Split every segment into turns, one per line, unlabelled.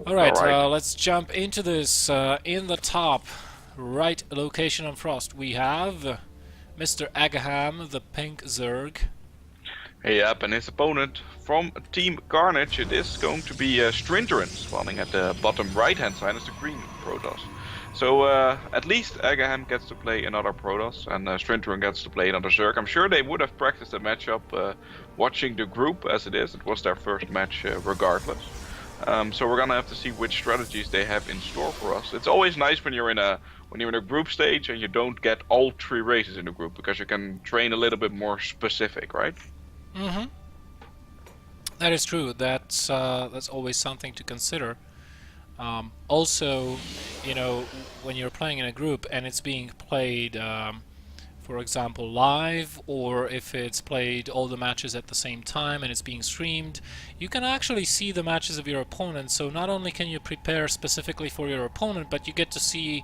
Alright,
Alright.
let's jump into this. In the top right location on Frost, we have Mr. aGaham, the pink Zerg.
Yep, and his opponent from Team Carnage, it is going to be StrinterN, spawning at the bottom right-hand side as the green Protoss. So at least aGaham gets to play another Protoss, and StrinterN gets to play another Zerg. I'm sure they would have practiced the matchup watching the group as it is. It was their first match regardless. So we're gonna have to see which strategies they have in store for us. It's always nice when you're in a group stage and you don't get all three races in the group, because you can train a little bit more specific, right?
Mm-hmm. That is true. That's always something to consider. Also, you know, when you're playing in a group and it's being played, for example, live, or if it's played all the matches at the same time and it's being streamed, you can actually see the matches of your opponent. So not only can you prepare specifically for your opponent, but you get to see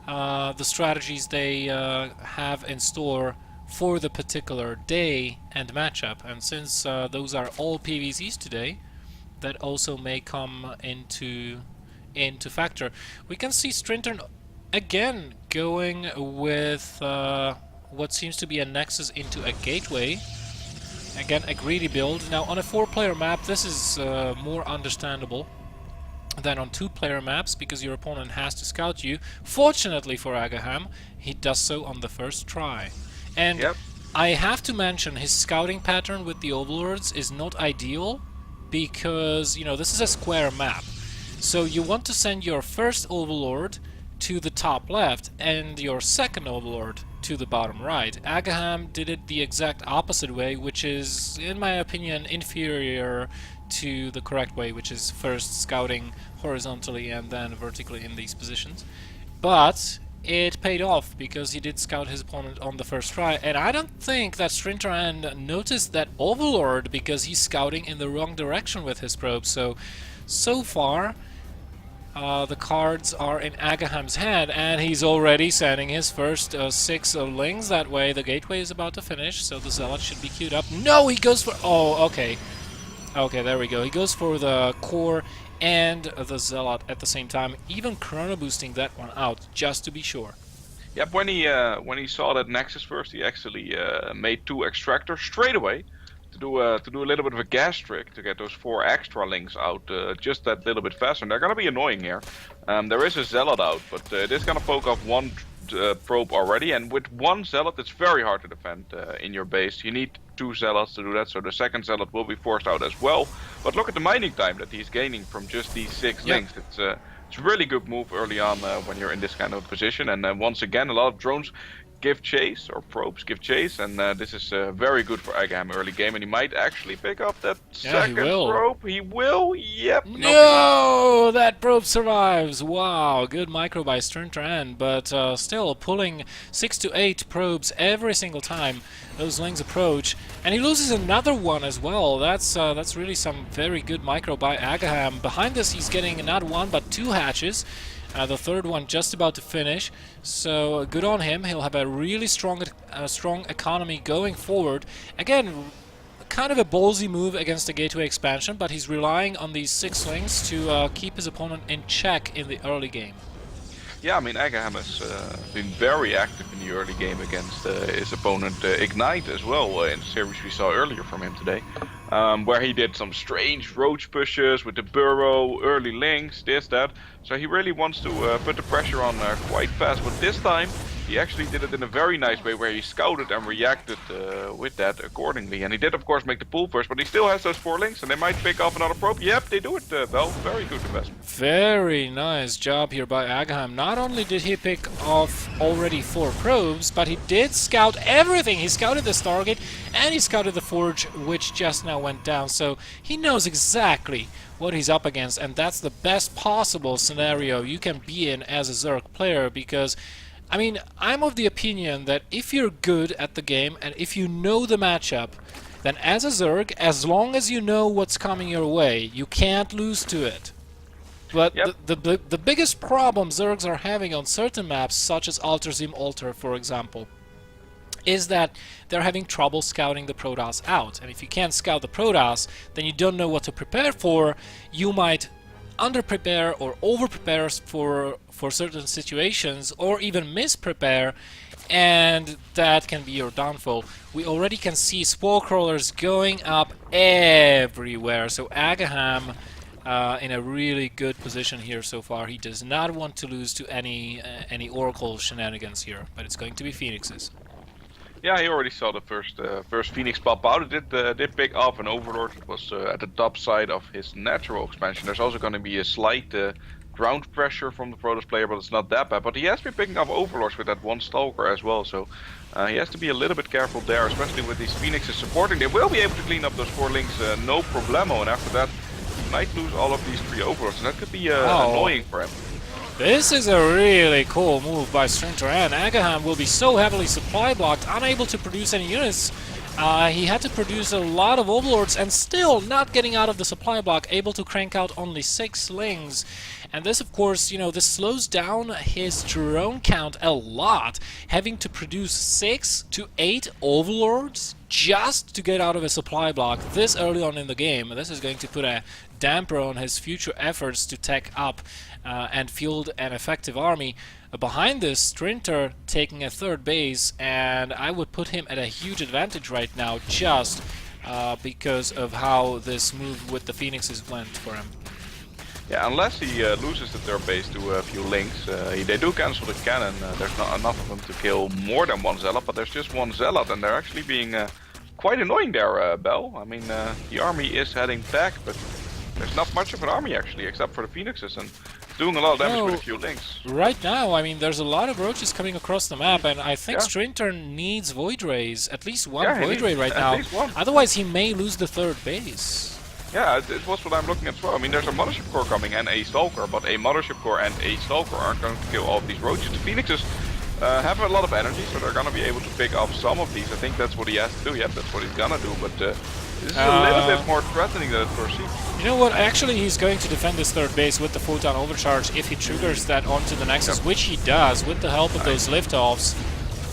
the strategies they have in store for the particular day and matchup. And since those are all PVZs today, that also may come into factor. We can see StrinterN again going with what seems to be a Nexus into a Gateway. Again, a greedy build. Now on a 4-player map, this is more understandable than on 2-player maps, because your opponent has to scout you. Fortunately for aGaham, he does so on the first try. And
Yep.
I have to mention, his scouting pattern with the Overlords is not ideal, because, you know, this is a square map. So you want to send your first Overlord to the top left and your second Overlord to the bottom right. aGaham did it the exact opposite way, which is, in my opinion, inferior to the correct way, which is first scouting horizontally and then vertically in these positions. But it paid off, because he did scout his opponent on the first try, and I don't think that StrinterN noticed that Overlord, because he's scouting in the wrong direction with his probes. So far, the cards are in aGaham's hand, and he's already sending his first 6 lings that way. The gateway is about to finish, so the Zealot should be queued up. No, he goes for... Oh, okay. Okay, there we go. He goes for the core and the Zealot at the same time, even chrono boosting that one out, just to be sure.
Yep, when he saw that Nexus first, he actually made 2 extractors straight away to do a little bit of a gas trick to get those 4 extra links out just that little bit faster. And they're gonna be annoying here. There is a Zealot out, but it is gonna poke off 1 probe already, and with 1 Zealot it's very hard to defend in your base. You need 2 Zealots to do that, so the second Zealot will be forced out as well. But look at the mining time that he's gaining from just these 6 links. It's a really good move early on when you're in this kind of position. And once again, a lot of drones give chase, or probes give chase, and this is very good for aGaham early game, and he might actually pick up that second probe. He will, yep.
No, that probe survives. Wow, good micro by StrinterN, but still pulling 6 to 8 probes every single time those lings approach, and he loses another one as well. That's really some very good micro by aGaham. Behind this, he's getting not 1 but 2 hatches. The third one just about to finish, so good on him. He'll have a really strong economy going forward. Again, kind of a ballsy move against the gateway expansion, but he's relying on these 6 links to keep his opponent in check in the early game.
Yeah, I mean, aGaham has been very active in the early game against his opponent Ignite as well, in the series we saw earlier from him today, where he did some strange roach pushes with the burrow, early links, this, that. So he really wants to put the pressure on quite fast, but this time he actually did it in a very nice way, where he scouted and reacted with that accordingly. And he did, of course, make the pull first, but he still has those 4 links, and they might pick off another probe. Yep, they do it well. Very good investment.
Very nice job here by aGaham. Not only did he pick off already 4 probes, but he did scout everything. He scouted the Stargate, and he scouted the Forge, which just now went down. So he knows exactly what he's up against, and that's the best possible scenario you can be in as a Zerg player, because I mean, I'm of the opinion that if you're good at the game and if you know the matchup, then as a Zerg, as long as you know what's coming your way, you can't lose to it. But the biggest problem Zergs are having on certain maps, such as Alterzim Altar, for example, is that they're having trouble scouting the Protoss out. And if you can't scout the Protoss, then you don't know what to prepare for. You might under-prepare or over-prepare for certain situations, or even mis-prepare, and that can be your downfall. We already can see spore crawlers going up everywhere, so aGaham in a really good position here so far. He does not want to lose to any Oracle shenanigans here, but it's going to be Phoenixes.
Yeah, he already saw the first Phoenix pop out. It did pick up an Overlord. It was at the top side of his natural expansion. There's also going to be a slight ground pressure from the Protoss player, but it's not that bad. But he has been picking up Overlords with that one Stalker as well, so he has to be a little bit careful there, especially with these Phoenixes supporting. They will be able to clean up those 4 links no problemo, and after that he might lose all of these 3 Overlords, and that could be annoying for him.
This is a really cool move by StrinterN. aGaham will be so heavily supply blocked, unable to produce any units. He had to produce a lot of Overlords and still not getting out of the supply block, able to crank out only 6 lings. And this, of course, you know, this slows down his drone count a lot, having to produce 6 to 8 Overlords just to get out of a supply block this early on in the game. This is going to put a damper on his future efforts to tech up and field an effective army. Behind this, Strinter taking a 3rd base, and I would put him at a huge advantage right now just because of how this move with the Phoenixes went for him.
Yeah, unless he loses the 3rd base to a few links. They do cancel the cannon. There's not enough of them to kill more than 1 Zealot, but there's just 1 Zealot, and they're actually being quite annoying there, Bell. I mean, the army is heading back, but there's not much of an army actually, except for the Phoenixes, and doing a lot of damage with a few links.
Right now, I mean, there's a lot of roaches coming across the map, and I think Strinter needs Void Rays, at least 1 Void Ray right now. Otherwise, he may lose the 3rd base.
Yeah, it was what I'm looking at as well. I mean, there's a Mothership Core coming and a Stalker, but a Mothership Core and a Stalker aren't going to kill all of these roaches. The Phoenixes have a lot of energy, so they're going to be able to pick up some of these. I think that's what he has to do. Yeah, that's what he's going to do, but this is a little bit more threatening than at first sight.
You know what? Actually, he's going to defend this 3rd base with the Photon Overcharge if he triggers that onto the Nexus, which he does with the help of those liftoffs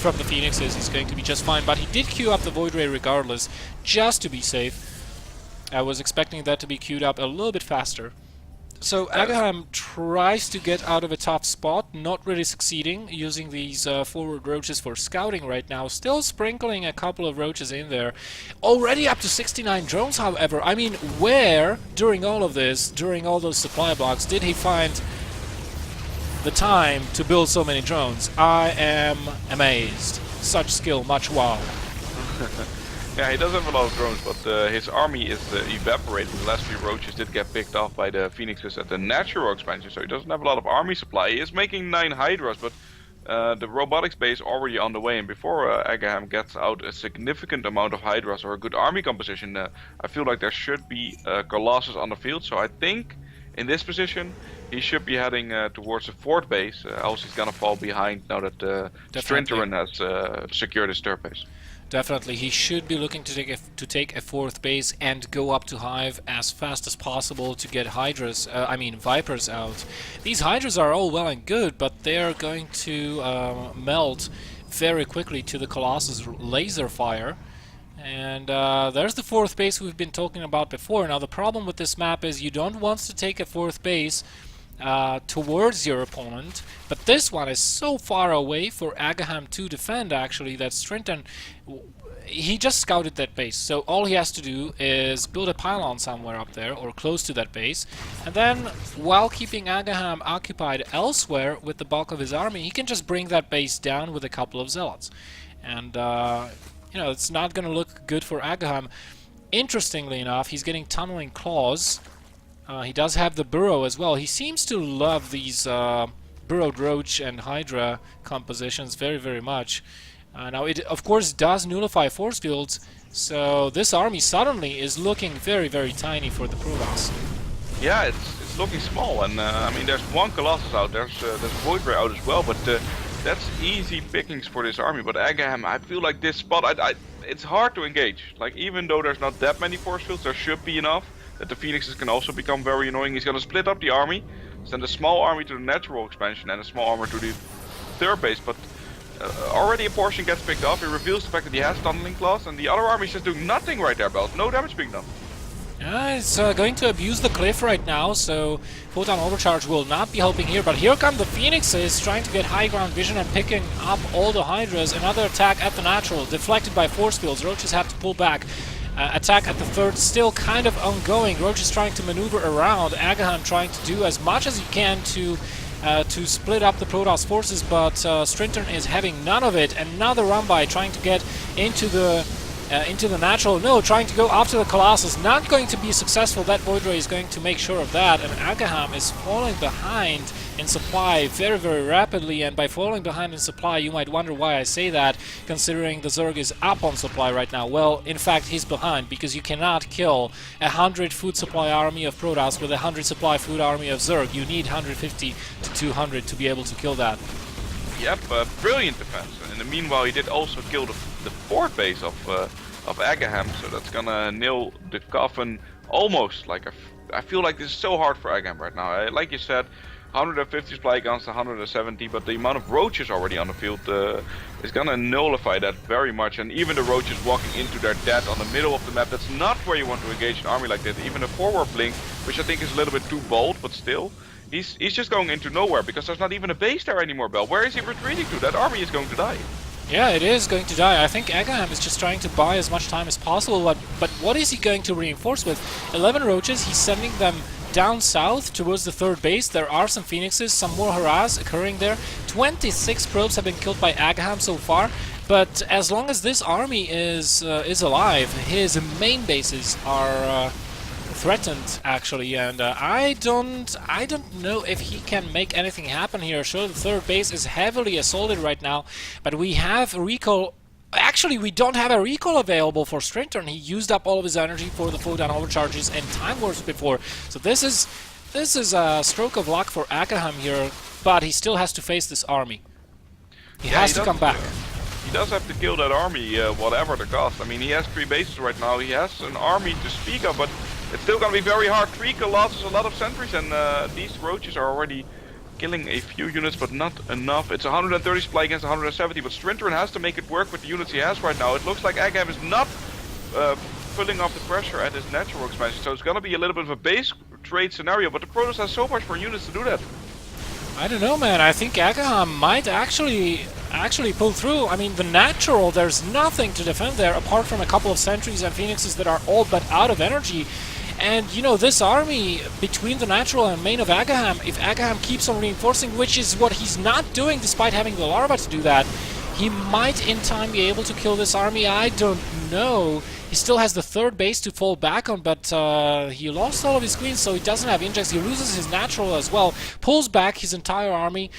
from the Phoenixes. He's going to be just fine, but he did queue up the Void Ray regardless, just to be safe. I was expecting that to be queued up a little bit faster. So aGaham tries to get out of a tough spot, not really succeeding, using these forward roaches for scouting right now, still sprinkling a couple of roaches in there. Already up to 69 drones, however. I mean, where, during all of this, during all those supply blocks, did he find the time to build so many drones? I am amazed. Such skill, much wow.
Yeah, he does have a lot of drones, but his army is evaporating. The last few roaches did get picked off by the Phoenixes at the natural expansion, so he doesn't have a lot of army supply. He is making 9 Hydras, but the robotics base already on the way, and before aGaham gets out a significant amount of Hydras or a good army composition, I feel like there should be Colossus on the field, so I think in this position he should be heading towards the 4th base, else he's gonna fall behind now that StrinterN has secured his 3rd base.
Definitely, he should be looking to take a 4th base and go up to Hive as fast as possible to get Hydras, Vipers out. These Hydras are all well and good, but they're going to melt very quickly to the Colossus laser fire. And there's the 4th base we've been talking about before. Now the problem with this map is you don't want to take a 4th base towards your opponent, but this one is so far away for aGaham to defend actually that StrinterN, he just scouted that base, so all he has to do is build a pylon somewhere up there or close to that base, and then while keeping aGaham occupied elsewhere with the bulk of his army, he can just bring that base down with a couple of zealots, and you know, it's not gonna look good for aGaham. Interestingly enough, he's getting tunneling claws. He does have the burrow as well. He seems to love these burrowed roach and hydra compositions very, very much. Now it of course does nullify force fields, so this army suddenly is looking very, very tiny for the Protoss.
Yeah, it's looking small, and I mean there's 1 Colossus out, there's Void Ray out as well, but that's easy pickings for this army. But aGaham, I feel like this spot, it's hard to engage. Like, even though there's not that many force fields, there should be enough that the Phoenixes can also become very annoying. He's gonna split up the army, send a small army to the natural expansion and a small army to the 3rd base, but already a portion gets picked up. He reveals the fact that he has tunneling claws, and the other army is just doing nothing right there, Belt. No damage being done.
It's going to abuse the cliff right now, so Photon Overcharge will not be helping here. But here come the Phoenixes, trying to get high ground vision and picking up all the Hydras. Another attack at the natural, deflected by force fields. Roaches have to pull back. Attack at the third, still kind of ongoing. Roach is trying to maneuver around. aGaham trying to do as much as he can to split up the Protoss forces, but StrinterN is having none of it. Another run by, trying to get into the natural. No, trying to go after the Colossus. Not going to be successful. That Void Ray is going to make sure of that. And aGaham is falling behind in supply very, very rapidly. And by falling behind in supply, you might wonder why I say that, considering the Zerg is up on supply right now. Well, in fact, he's behind, because you cannot kill 100 food supply army of Protoss with 100 supply food army of Zerg. You need 150 to 200 to be able to kill that.
Yep, brilliant defense. In the meanwhile, he did also kill the fourth base of aGaham, so that's gonna nail the coffin almost. Like I feel like this is so hard for aGaham right now. Like you said, 150 supply guns to 170, but the amount of roaches already on the field is gonna nullify that very much. And even the roaches walking into their death on the middle of the map, that's not where you want to engage an army like that. Even a forward blink, which I think is a little bit too bold, but still. He's just going into nowhere, because there's not even a base there anymore, Bell. Where is he retreating to? That army is going to die.
Yeah, it is going to die. I think aGaham is just trying to buy as much time as possible, but what is he going to reinforce with? 11 roaches, he's sending them down south towards the third base. There are some Phoenixes, some more hurrahs occurring there. 26 probes have been killed by aGaham so far, but as long as this army is alive, his main bases are threatened, actually, and I don't know if he can make anything happen here. Sure, the third base is heavily assaulted right now, but we have a recall. Actually, we don't have a recall available for StrinterN. He used up all of his energy for the Photon Overcharges and Time Wars before, so this is a stroke of luck for aGaham here, but he still has to face this army. He has to come back.
He does have to kill that army, whatever the cost. I mean, he has 3 bases right now. He has an army to speak of, but it's still gonna be very hard. 3 Colossus, a lot of sentries, and these roaches are already killing a few units, but not enough. It's 130 supply against 170, but StrinterN has to make it work with the units he has right now. It looks like aGaham is not pulling off the pressure at his natural expansion, so it's gonna be a little bit of a base trade scenario, but the Protoss has so much more units to do that.
I don't know, man. I think aGaham might actually pull through. I mean, the natural, there's nothing to defend there apart from a couple of sentries and Phoenixes that are all but out of energy. And, you know, this army, between the natural and main of aGaham, if aGaham keeps on reinforcing, which is what he's not doing despite having the larva to do that, he might in time be able to kill this army. I don't know. He still has the third base to fall back on, but he lost all of his queens, so he doesn't have injects. He loses his natural as well, pulls back his entire army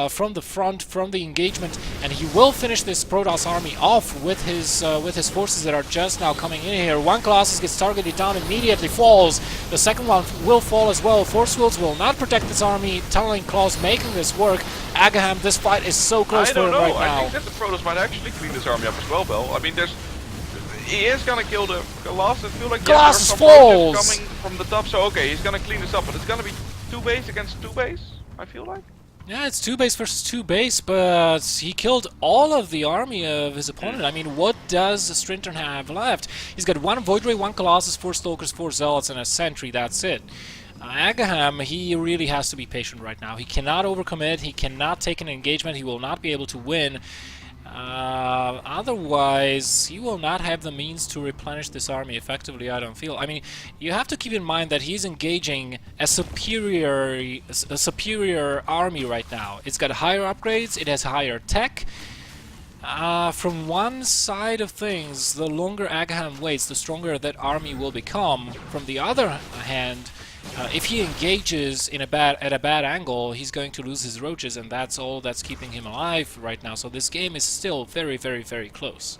from the front, from the engagement, and he will finish this Protoss army off with his forces that are just now coming in here. One Colossus gets targeted down, immediately falls. The second one will fall as well. Force fields will not protect this army. Tunneling Claws making this work. aGaham, this fight is so close for him right now.
I think that the Protoss might actually clean this army up as well, Bell. I mean, he is gonna kill the Colossus. I feel like
Colossus
falls coming from the top, so okay, he's gonna clean this up, but it's gonna be 2 base against 2 base, I feel like.
Yeah, it's 2 base versus 2 base, but he killed all of the army of his opponent. I mean, what does StrinterN have left? He's got 1 Void Ray, 1 Colossus, 4 Stalkers, 4 Zealots, and a Sentry, that's it. aGaham, he really has to be patient right now. He cannot overcommit, he cannot take an engagement, he will not be able to win. Otherwise, he will not have the means to replenish this army effectively, I don't feel. I mean, you have to keep in mind that he's engaging a superior army right now. It's got higher upgrades, it has higher tech. From one side of things, the longer aGaham waits, the stronger that army will become. From the other hand, if he engages at a bad angle, he's going to lose his roaches, and that's all that's keeping him alive right now. So this game is still very, very, very close.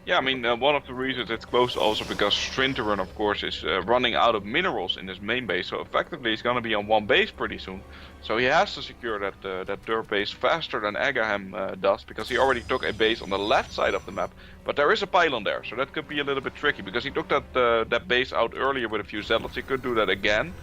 Yeah, I mean, one of the reasons it's close also because StrinterN, of course, is running out of minerals in his main base. So effectively, he's going to be on 1 base pretty soon. So he has to secure that third base faster than aGaham does, because he already took a base on the left side of the map. But there is a pylon there, so that could be a little bit tricky, because he took that base out earlier with a few zealots. He could do that again.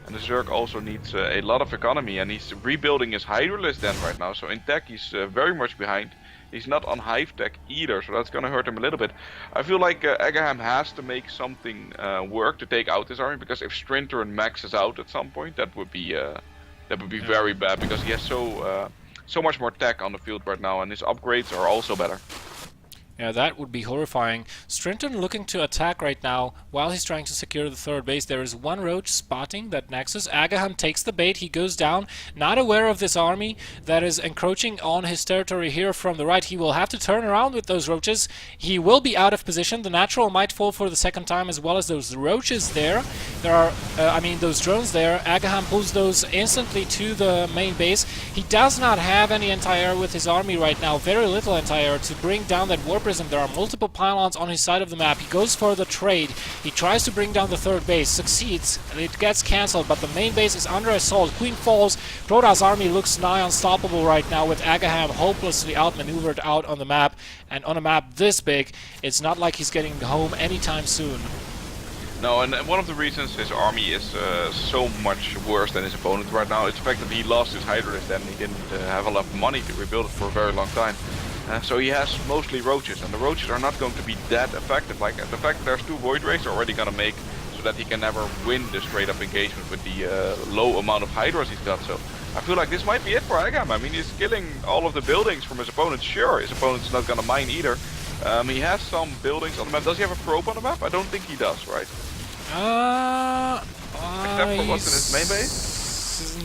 And the Zerg also needs a lot of economy, and he's rebuilding his Hydralisk den right now. So in tech, he's very much behind. He's not on hive tech either, so that's gonna hurt him a little bit. I feel like aGaham has to make something work to take out this army, because if StrinterN maxes out at some point, that would be very bad, because he has so much more tech on the field right now, and his upgrades are also better.
Yeah, that would be horrifying. StrinterN looking to attack right now while he's trying to secure the third base. There is one roach spotting that nexus. aGaham takes the bait. He goes down, not aware of this army that is encroaching on his territory here from the right. He will have to turn around with those roaches. He will be out of position. The natural might fall for the second time, as well as those roaches there. There are, those drones there. aGaham pulls those instantly to the main base. He does not have any anti-air with his army right now. Very little anti-air to bring down that war prism. There are multiple pylons on his side of the map. He goes for the trade. He tries to bring down the third base. Succeeds. It gets cancelled, but the main base is under assault. Queen falls. Protoss army looks nigh unstoppable right now, with aGaham hopelessly outmaneuvered out on the map. And on a map this big, it's not like he's getting home anytime soon.
No, and one of the reasons his army is so much worse than his opponent right now is the fact that he lost his Hydras and he didn't have enough money to rebuild it for a very long time. So he has mostly roaches, and the roaches are not going to be that effective. Like the fact that there's 2 Void Rays are already gonna make so that he can never win the straight up engagement with the low amount of Hydras he's got. So I feel like this might be it for aGaham. I mean, he's killing all of the buildings from his opponent. Sure, his opponent's not gonna mine either. He has some buildings on the map. Does he have a probe on the map? I don't think he does, right? Except for what's in his main base?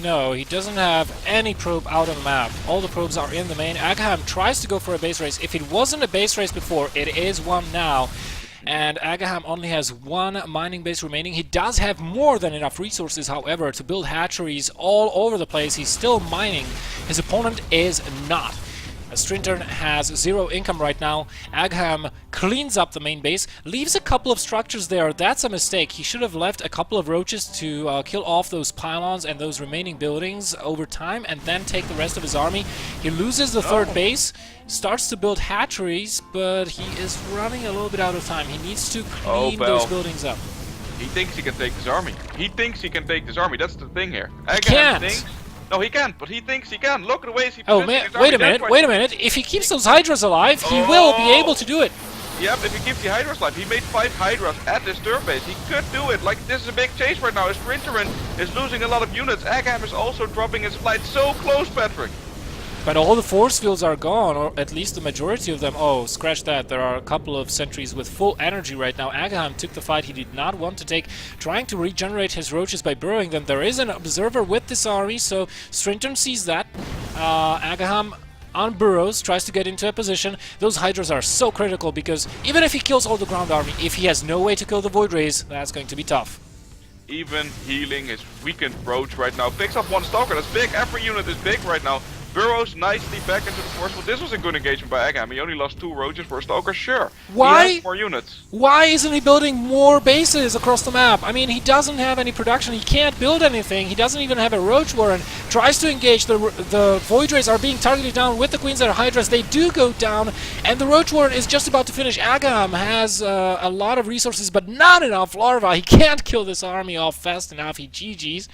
No, he doesn't have any probe out on the map. All the probes are in the main. aGaham tries to go for a base race. If it wasn't a base race before, it is one now. And aGaham only has 1 mining base remaining. He does have more than enough resources, however, to build hatcheries all over the place. He's still mining. His opponent is not. StrinterN has 0 income right now. aGaham cleans up the main base, leaves a couple of structures there. That's a mistake. He should have left a couple of roaches to kill off those pylons and those remaining buildings over time, and then take the rest of his army. He loses the third base, starts to build hatcheries, but he is running a little bit out of time. He needs to clean those buildings up.
He thinks he can take this army. He thinks he can take this army. That's the thing here.
He can't.
No, he can't, but he thinks he can. Look at the ways he
wait a minute. If he keeps those Hydras alive, he will be able to do it.
Yep, if he keeps the Hydras alive. He made 5 Hydras at this third base. He could do it. Like, this is a big chase right now. StrinterN is losing a lot of units. aGaham is also dropping his flight so close, Patrick.
But all the force fields are gone, or at least the majority of them. Oh, scratch that. There are a couple of sentries with full energy right now. aGaham took the fight he did not want to take, trying to regenerate his roaches by burrowing them. There is an observer with this army, so StrinterN sees that. aGaham on burrows, tries to get into a position. Those Hydras are so critical, because even if he kills all the ground army, if he has no way to kill the Void Rays, that's going to be tough.
Even healing his weakened roach right now. Picks up 1 Stalker. That's big. Every unit is big right now. Burrows nicely back into the force. Well, this was a good engagement by aGaham. He only lost 2 roaches for a Stalker, sure.
Why?
He has more units.
Why isn't he building more bases across the map? I mean, he doesn't have any production. He can't build anything. He doesn't even have a Roach Warren. Tries to engage. The Void Rays are being targeted down with the Queens and Hydras. They do go down, and the Roach Warren is just about to finish. aGaham has a lot of resources, but not enough larvae. He can't kill this army off fast enough. He GG's.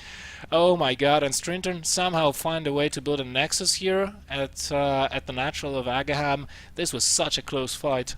Oh my god, and StrinterN somehow find a way to build a Nexus here at the natural of aGaham. This was such a close fight.